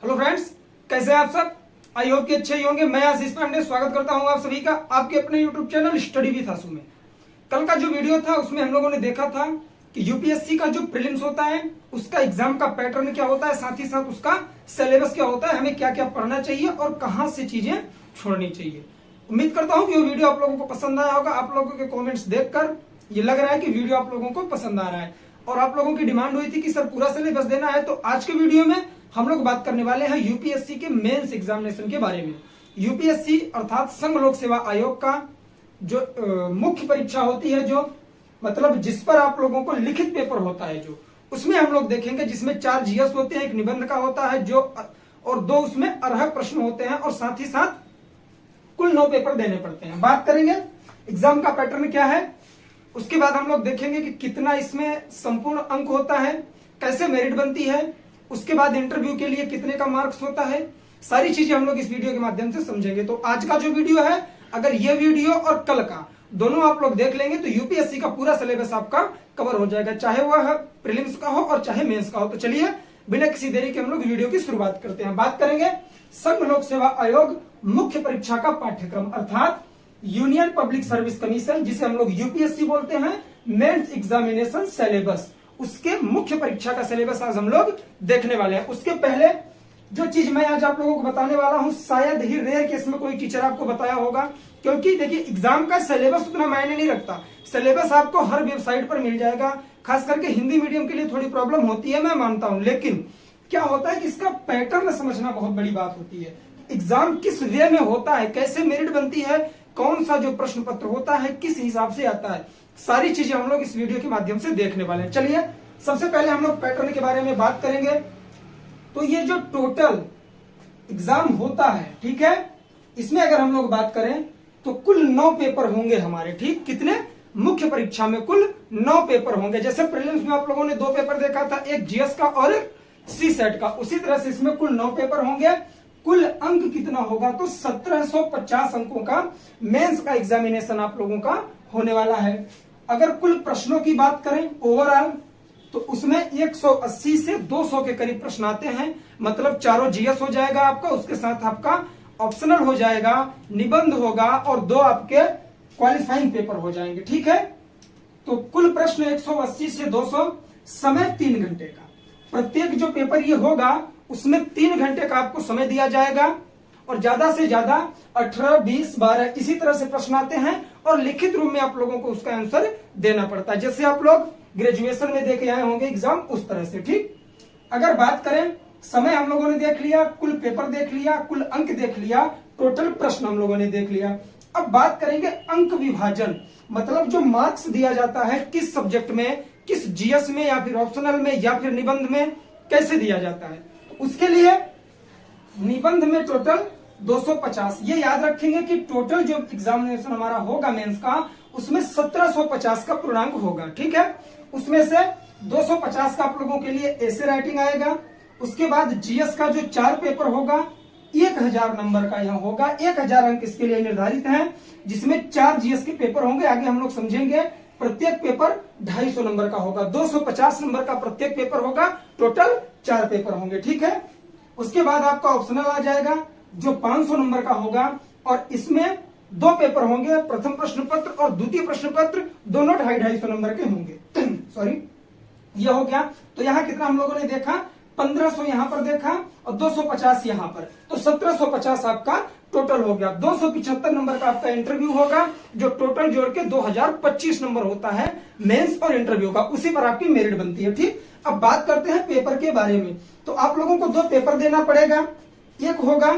Hello friends, कैसे हैं आप सब। आई होप कि अच्छे ही होंगे। मैं आशीष पांडे स्वागत करता हूं आप सभी का आपके अपने यूट्यूब चैनल स्टडी विद आशु में। कल का जो वीडियो था उसमें हम लोगों ने देखा था कि यूपीएससी का जो प्रीलिम्स होता है उसका एग्जाम का पैटर्न क्या होता है, साथ ही साथ उसका सिलेबस क्या होता है, हमें क्या क्या पढ़ना चाहिए और कहां से चीजें छोड़नी चाहिए। उम्मीद करता हूं कि वो वीडियो आप लोगों को पसंद आया होगा। आप लोगों के कॉमेंट्स देखकर ये लग रहा है कि वीडियो आप लोगों को पसंद आ रहा है और आप लोगों की डिमांड हुई थी कि सर पूरा सिलेबस देना है। तो आज के वीडियो में हम लोग बात करने वाले हैं यूपीएससी के मेंस एग्जामिनेशन के बारे में। यूपीएससी अर्थात संघ लोक सेवा आयोग का जो मुख्य परीक्षा होती है, जो मतलब जिस पर आप लोगों को लिखित पेपर होता है, जो उसमें हम लोग देखेंगे जिसमें 4 जीएस होते हैं, एक निबंध का होता है जो और 2 उसमें अर्हक प्रश्न होते हैं और साथ ही साथ कुल 9 पेपर देने पड़ते हैं। बात करेंगे एग्जाम का पैटर्न क्या है, उसके बाद हम लोग देखेंगे कि कितना इसमें संपूर्ण अंक होता है, कैसे मेरिट बनती है, उसके बाद इंटरव्यू के लिए कितने का मार्क्स होता है। सारी चीजें हम लोग इस वीडियो के माध्यम से समझेंगे। तो आज का जो वीडियो है, अगर ये वीडियो और कल का दोनों आप लोग देख लेंगे तो यूपीएससी का पूरा सिलेबस आपका कवर हो जाएगा, चाहे वह प्रीलिम्स का हो और चाहे मेंस का हो। तो चलिए बिना किसी देरी के हम लोग वीडियो की शुरुआत करते हैं। बात करेंगे संघ लोक सेवा आयोग मुख्य परीक्षा का पाठ्यक्रम अर्थात यूनियन पब्लिक सर्विस कमीशन, जिसे हम लोग यूपीएससी बोलते हैं, मेंस एग्जामिनेशन सिलेबस, उसके मुख्य परीक्षा का सिलेबस आज हम लोग देखने वाले हैं। उसके पहले जो चीज मैं आज आप लोगों को बताने वाला हूं, शायद ही रेयर केस में कोई टीचर आपको बताया होगा, क्योंकि देखिए एग्जाम का सिलेबस उतना मायने नहीं रखता। सिलेबस आपको हर वेबसाइट पर मिल जाएगा, खास करके हिंदी मीडियम के लिए थोड़ी प्रॉब्लम होती है, मैं मानता हूं, लेकिन क्या होता है कि इसका पैटर्न समझना बहुत बड़ी बात होती है। एग्जाम किस वे में होता है, कैसे मेरिट बनती है, कौन सा जो प्रश्न पत्र होता है किस हिसाब से आता है, सारी चीजें हम लोग इस वीडियो के माध्यम से देखने वाले हैं। चलिए सबसे पहले हम लोग पैटर्न के बारे में बात करेंगे। तो ये जो टोटल एग्जाम होता है, ठीक है, इसमें अगर हम लोग बात करें तो कुल 9 पेपर होंगे हमारे, ठीक, कितने, मुख्य परीक्षा में कुल 9 पेपर होंगे। जैसे प्रीलिम्स में आप लोगों ने 2 पेपर देखा था, एक जीएस का और एक सी सेट का, उसी तरह से इसमें कुल 9 पेपर होंगे। कुल अंक कितना होगा, तो 1750 अंकों का मेंस का एग्जामिनेशन आप लोगों का होने वाला है। अगर कुल प्रश्नों की बात करें ओवरऑल, तो उसमें 180 से 200 के करीब प्रश्न आते हैं, मतलब चारों जीएस हो जाएगा आपका, उसके साथ आपका ऑप्शनल हो जाएगा, निबंध होगा और 2 आपके क्वालिफाइंग पेपर हो जाएंगे, ठीक है। तो कुल प्रश्न 180 से 200, समय 3 घंटे का। प्रत्येक जो पेपर ये होगा उसमें 3 घंटे का आपको समय दिया जाएगा और ज्यादा से ज्यादा 18, 20, 12 इसी तरह से प्रश्न आते हैं और लिखित रूप में आप लोगों को उसका आंसर देना पड़ता है, जैसे आप लोग ग्रेजुएशन में देके आए होंगे एग्जाम, उस तरह से, ठीक। अगर बात करें, समय हम लोगों ने देख लिया, कुल पेपर देख लिया, कुल अंक देख लिया, टोटल प्रश्न हम लोगों ने देख लिया। अब बात करेंगे अंक विभाजन, मतलब जो मार्क्स दिया जाता है किस सब्जेक्ट में, किस जीएस में या फिर ऑप्शनल में या फिर निबंध में, कैसे दिया जाता है। उसके लिए निबंध में टोटल 250, ये याद रखेंगे कि टोटल जो एग्जामिनेशन हमारा होगा मेंस का, उसमें 1750 का पूर्णांक होगा, ठीक है। उसमें से 250 का आप लोगों के लिए ऐसे राइटिंग आएगा। उसके बाद जीएस का जो 4 पेपर होगा 1000 नंबर का यहाँ होगा, 1000 अंक इसके लिए निर्धारित हैं, जिसमें 4 जीएस के पेपर होंगे, आगे हम लोग समझेंगे। प्रत्येक पेपर 250 नंबर का होगा, 250 नंबर का प्रत्येक पेपर होगा, टोटल 4 पेपर होंगे, ठीक है। उसके बाद आपका ऑप्शनल आ जाएगा जो 500 नंबर का होगा और इसमें 2 पेपर होंगे, प्रथम प्रश्न पत्र और द्वितीय प्रश्न पत्र, दोनों 250 नंबर के होंगे। सॉरी, ये हो गया। तो यहाँ कितना हम लोगों ने देखा, 1500 यहाँ पर देखा और 250 यहाँ पर, तो 1750 आपका टोटल हो गया। 275 नंबर का आपका इंटरव्यू होगा, जो टोटल जोड़ के 2025 नंबर होता है मेंस और इंटरव्यू का, उसी पर आपकी मेरिट बनती है, ठीक। अब बात करते हैं पेपर के बारे में। तो आप लोगों को 2 पेपर देना पड़ेगा, एक होगा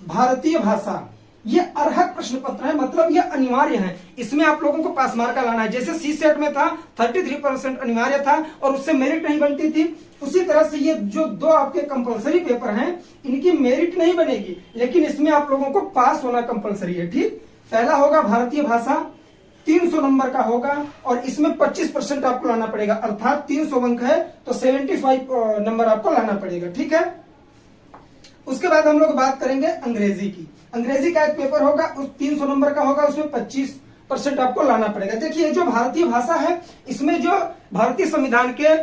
भारतीय भाषा, ये अर्हक प्रश्न पत्र है, मतलब ये अनिवार्य है, इसमें आप लोगों को पास मार्क का लाना है। जैसे सी सेट में था 33% अनिवार्य था और उससे मेरिट नहीं बनती थी, उसी तरह से ये जो 2 आपके कंपलसरी पेपर हैं, इनकी मेरिट नहीं बनेगी, लेकिन इसमें आप लोगों को पास होना कंपलसरी है, ठीक। पहला होगा भारतीय भाषा, 300 नंबर का होगा और इसमें 25% आपको लाना पड़ेगा, अर्थात 300 अंक है तो 75 नंबर आपको लाना पड़ेगा, ठीक है। उसके बाद हम लोग बात करेंगे अंग्रेजी की। अंग्रेजी का एक पेपर होगा, उस 300 नंबर का होगा, उसमें 25% आपको लाना पड़ेगा। देखिए जो भारतीय भाषा है, इसमें जो भारतीय संविधान के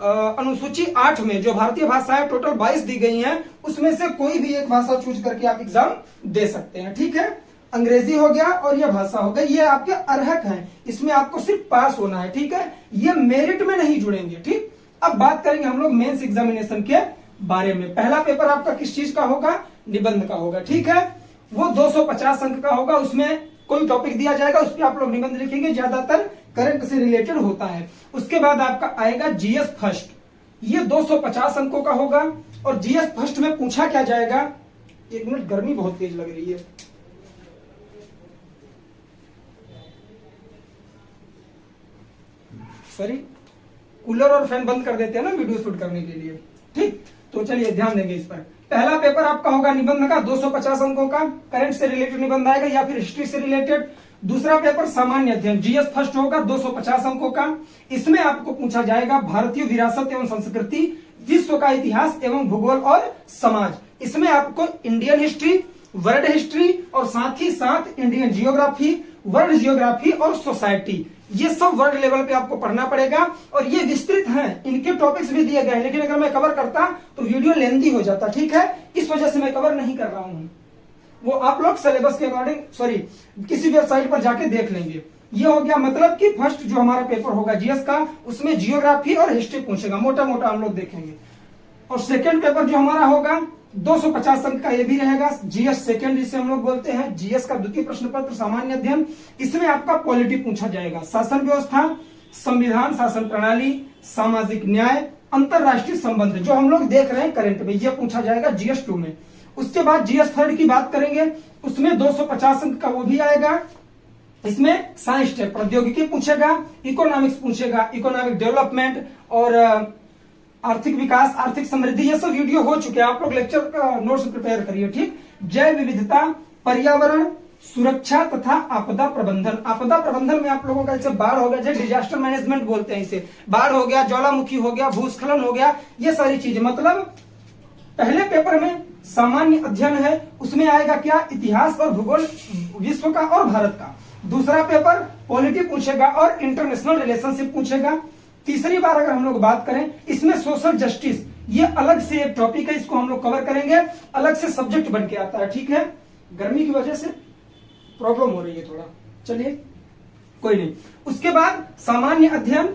अनुसूची 8 में जो भारतीय भाषाएं टोटल 22 दी गई हैं, उसमें से कोई भी एक भाषा चूज करके आप एग्जाम दे सकते हैं। ठीक है, अंग्रेजी हो गया और यह भाषा हो गई, ये आपके अर्हक हैं, इसमें आपको सिर्फ पास होना है। ठीक है, ये मेरिट में नहीं जुड़ेंगे। ठीक, अब बात करेंगे हम लोग मेंस एग्जामिनेशन के बारे में। पहला पेपर आपका किस चीज का होगा? निबंध का होगा। ठीक है, वो 250 अंक का होगा, उसमें कोई टॉपिक दिया जाएगा, उस पर आप लोग निबंध लिखेंगे, ज्यादातर करंट से रिलेटेड होता है। उसके बाद आपका आएगा जीएस फर्स्ट, ये 250 अंकों का होगा। और जीएस फर्स्ट में पूछा क्या जाएगा? एक मिनट, गर्मी बहुत तेज लग रही है। सॉरी, कूलर और फैन बंद कर देते हैं ना वीडियो शूट करने के लिए। ठीक, तो चलिए ध्यान देंगे इस पर। पहला पेपर आपका होगा निबंध का 250 अंकों का, करंट से रिलेटेड निबंध आएगा या फिर हिस्ट्री से रिलेटेड। दूसरा पेपर सामान्य अध्ययन जीएस फर्स्ट होगा 250 अंकों का। इसमें आपको पूछा जाएगा भारतीय विरासत एवं संस्कृति, विश्व का इतिहास एवं भूगोल और समाज। इसमें आपको इंडियन हिस्ट्री, वर्ल्ड हिस्ट्री और साथ ही साथ इंडियन जियोग्राफी, वर्ल्ड जियोग्राफी और सोसाइटी, ये सब वर्ल्ड लेवल पे आपको पढ़ना पड़ेगा। और ये विस्तृत हैं, इनके टॉपिक्स भी दिए गए हैं, लेकिन अगर मैं कवर करता तो वीडियो लेंथी हो जाता। ठीक है, इस वजह से मैं कवर नहीं कर रहा हूं। वो आप लोग सिलेबस के अकॉर्डिंग, सॉरी, किसी वेबसाइट पर जाके देख लेंगे। ये हो गया, मतलब कि फर्स्ट जो हमारा पेपर होगा जीएस का, उसमें जियोग्राफी और हिस्ट्री पूछेगा, मोटा मोटा हम लोग देखेंगे। और सेकेंड पेपर जो हमारा होगा 250 अंक का, ये भी रहेगा जीएस सेकंड, जिसे हम लोग बोलते हैं। जीएस का द्वितीय प्रश्न पत्र सामान्य अध्ययन, इसमें आपका पॉलिटी पूछा जाएगा, शासन व्यवस्था, संविधान, शासन प्रणाली, सामाजिक न्याय, अंतरराष्ट्रीय संबंध, जो हम लोग देख रहे हैं करंट में, ये पूछा जाएगा जीएस 2 में। उसके बाद जीएस थर्ड की बात करेंगे, उसमें 250 अंक का वो भी आएगा। इसमें साइंस टेक, प्रौद्योगिकी पूछेगा, इकोनॉमिक्स पूछेगा, इकोनॉमिक डेवलपमेंट और आर्थिक विकास, आर्थिक समृद्धि, ये सब वीडियो हो चुके हैं, आप लोग लेक्चर का नोट्स प्रिपेयर करिए। ठीक, जैव विविधता, पर्यावरण, सुरक्षा तथा आपदा प्रबंधन। आपदा प्रबंधन में आप लोगों का जैसे बाढ़ हो गया, जैसे डिजास्टर मैनेजमेंट बोलते हैं इसे, बाढ़ हो गया, ज्वालामुखी हो गया, भूस्खलन हो गया, ये सारी चीजें। मतलब पहले पेपर में सामान्य अध्ययन है, उसमें आएगा क्या? इतिहास और भूगोल विश्व का और भारत का। दूसरा पेपर पॉलिटी पूछेगा और इंटरनेशनल रिलेशनशिप पूछेगा। तीसरी बार अगर हम लोग बात करें, इसमें सोशल जस्टिस, ये अलग से एक टॉपिक है, इसको हम लोग कवर करेंगे, अलग से सब्जेक्ट बन के आता है। ठीक है, गर्मी की वजह से प्रॉब्लम हो रही है थोड़ा, चलिए कोई नहीं। उसके बाद सामान्य अध्ययन,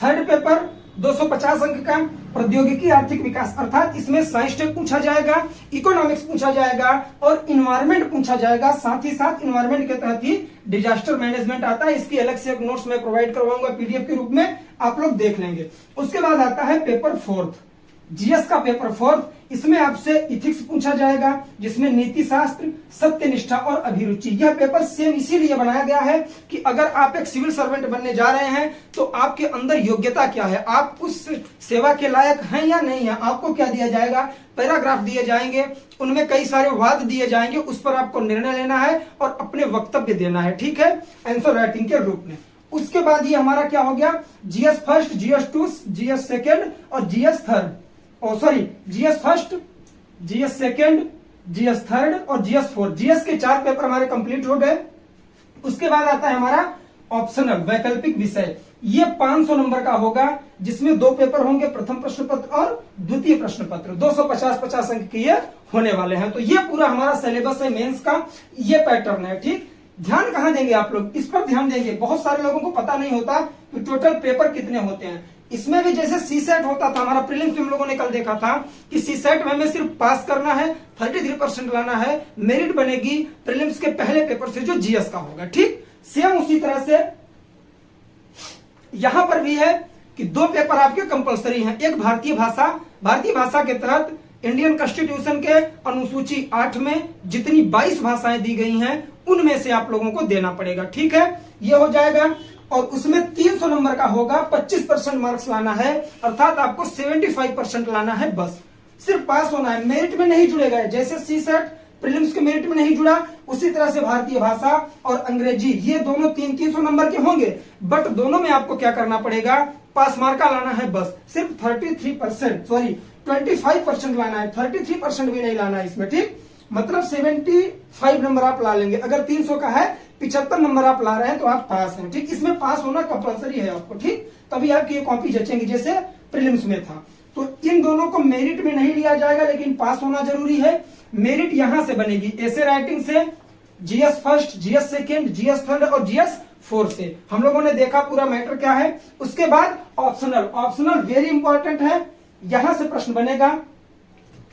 थर्ड पेपर 250 अंक का, प्रौद्योगिकी आर्थिक विकास, अर्थात इसमें साइंस टेक पूछा जाएगा, इकोनॉमिक्स पूछा जाएगा और इन्वायरमेंट पूछा जाएगा। साथ ही साथ इन्वायरमेंट के तहत ही डिजास्टर मैनेजमेंट आता है, इसकी अलग से एक नोट्स में प्रोवाइड करवाऊंगा पीडीएफ के रूप में, आप लोग देख लेंगे। उसके बाद आता है पेपर फोर्थ, जीएस का पेपर फोर्थ, इसमें आपसे इथिक्स पूछा जाएगा, जिसमें नीति शास्त्र, सत्यनिष्ठा और अभिरुचि। यह पेपर सेम इसीलिए बनाया गया है कि अगर आप एक सिविल सर्वेंट बनने जा रहे हैं तो आपके अंदर योग्यता क्या है, आप उस सेवा के लायक हैं या नहीं है। आपको क्या दिया जाएगा? पैराग्राफ दिए जाएंगे, उनमें कई सारे वाद दिए जाएंगे, उस पर आपको निर्णय लेना है और अपने वक्तव्य देना है। ठीक है, आंसर राइटिंग के रूप में। उसके बाद ये हमारा क्या हो गया? GS first, GS 2, GS second और GS third, GS first, GS second, GS third और जीएस फोर्थ। जीएस के 4 पेपर हमारे कंप्लीट हो गए। उसके बाद आता है हमारा ऑप्शनल, वैकल्पिक विषय। ये 500 नंबर का होगा, जिसमें 2 पेपर होंगे, प्रथम प्रश्न पत्र और द्वितीय प्रश्न पत्र। 250 अंक के ये होने वाले हैं। तो ये पूरा हमारा सिलेबस है मेंस का, ये पैटर्न है। ठीक, ध्यान कहां देंगे आप लोग? इस पर ध्यान देंगे। बहुत सारे लोगों को पता नहीं होता कि टोटल पेपर कितने होते हैं। इसमें भी जैसे सी सेट होता था, हमारा प्रीलिम्स हम लोगों ने कल देखा था कि सी सेट में हमें सिर्फ पास करना है, 33% लाना है, मेरिट बनेगी प्रीलिम्स के पहले पेपर से जो जीएस का होगा। ठीक, सेम उसी तरह से यहां पर भी है कि 2 पेपर आपके कंपलसरी हैं। एक भारतीय भाषा के तहत इंडियन कॉन्स्टिट्यूशन के अनुसूची 8 में जितनी 22 भाषाएं दी गई हैं, उनमें से आप लोगों को देना पड़ेगा। ठीक है, ये हो जाएगा। और उसमें 300 नंबर का होगा, 25% मार्क्स लाना है, अर्थात आपको 75% लाना है। बस सिर्फ पास होना है, मेरिट में नहीं जुड़ेगा। जैसे सी सेट प्रीलिम्स के मेरिट में नहीं जुड़ा, उसी तरह से भारतीय भाषा और अंग्रेजी, ये दोनों 300 नंबर के होंगे, बट दोनों में आपको क्या करना पड़ेगा? पास मार्क का लाना है। बस सिर्फ 25% लाना है, 33% भी नहीं लाना है इसमें। ठीक, मतलब 75 नंबर आप ला लेंगे। अगर 300 का है, 75 नंबर आप ला रहे हैं तो आप पास हैं। ठीक, इसमें पास होना कंपलसरी है आपको। ठीक, तभी आपकी ये कॉपी जचेंगी। जैसे प्रीलिम्स में था। तो इन दोनों को मेरिट में नहीं लिया जाएगा, लेकिन पास होना जरूरी है। मेरिट यहां से बनेगी, ऐसे राइटिंग से, GS first, GS second, GS third और जीएस फोर्थ से। हम लोगों ने देखा पूरा मैटर क्या है। उसके बाद ऑप्शनल, ऑप्शनल वेरी इंपॉर्टेंट है, यहां से प्रश्न बनेगा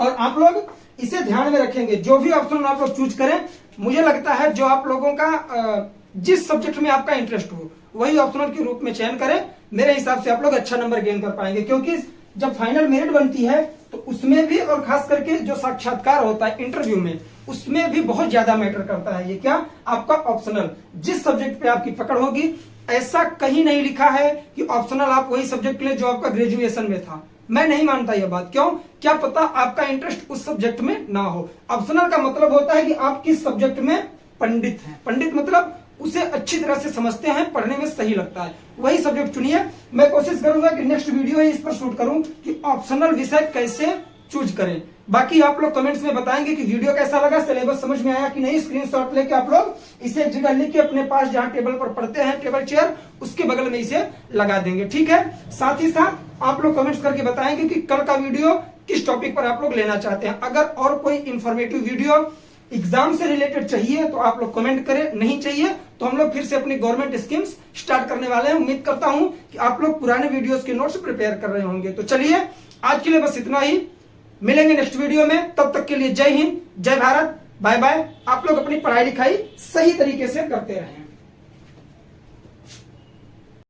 और आप लोग इसे ध्यान में रखेंगे। जो भी ऑप्शन आप लोग चूज करें, मुझे लगता है जो आप लोगों का जिस सब्जेक्ट में आपका इंटरेस्ट हो वही ऑप्शनल के रूप में चयन करें। मेरे हिसाब से आप लोग अच्छा नंबर गेन कर पाएंगे, क्योंकि जब फाइनल मेरिट बनती है तो उसमें भी, और खास करके जो साक्षात्कार होता है इंटरव्यू में, उसमें भी बहुत ज्यादा मैटर करता है ये क्या, आपका ऑप्शनल। जिस सब्जेक्ट पे आपकी पकड़ होगी, ऐसा कहीं नहीं लिखा है कि ऑप्शनल आप वही सब्जेक्ट ले जो आपका ग्रेजुएशन में था। मैं नहीं मानता यह बात। क्यों? क्या पता आपका इंटरेस्ट उस सब्जेक्ट में ना हो। ऑप्शनल का मतलब होता है कि आप किस सब्जेक्ट में पंडित हैं। पंडित मतलब उसे अच्छी तरह से समझते हैं, पढ़ने में सही लगता है, वही सब्जेक्ट चुनिए। मैं कोशिश करूंगा कि नेक्स्ट वीडियो है इस पर शूट करूं कि ऑप्शनल विषय कैसे चूज करें। बाकी आप लोग कमेंट्स में बताएंगे कि वीडियो कैसा लगा, सिलेबस समझ में आया कि नहीं। स्क्रीनशॉट लेके आप लोग इसे एक जगह लिख के अपने पास जहां टेबल पर पढ़ते हैं, टेबल चेयर, उसके बगल में इसे लगा देंगे, ठीक है। साथ ही साथ आप लोग कमेंट्स करके बताएंगे कि कल का वीडियो किस टॉपिक पर आप लोग लेना चाहते हैं। अगर और कोई इंफॉर्मेटिव वीडियो एग्जाम से रिलेटेड चाहिए तो आप लोग कमेंट करें, नहीं चाहिए तो हम लोग फिर से अपनी गवर्नमेंट स्कीम्स स्टार्ट करने वाले हैं। उम्मीद करता हूं कि आप लोग पुराने वीडियोस के नोट्स प्रिपेयर कर रहे होंगे। तो चलिए आज के लिए बस इतना ही, मिलेंगे नेक्स्ट वीडियो में। तब तक के लिए जय हिंद, जय भारत, बाय बाय। आप लोग अपनी पढ़ाई लिखाई सही तरीके से करते रहें।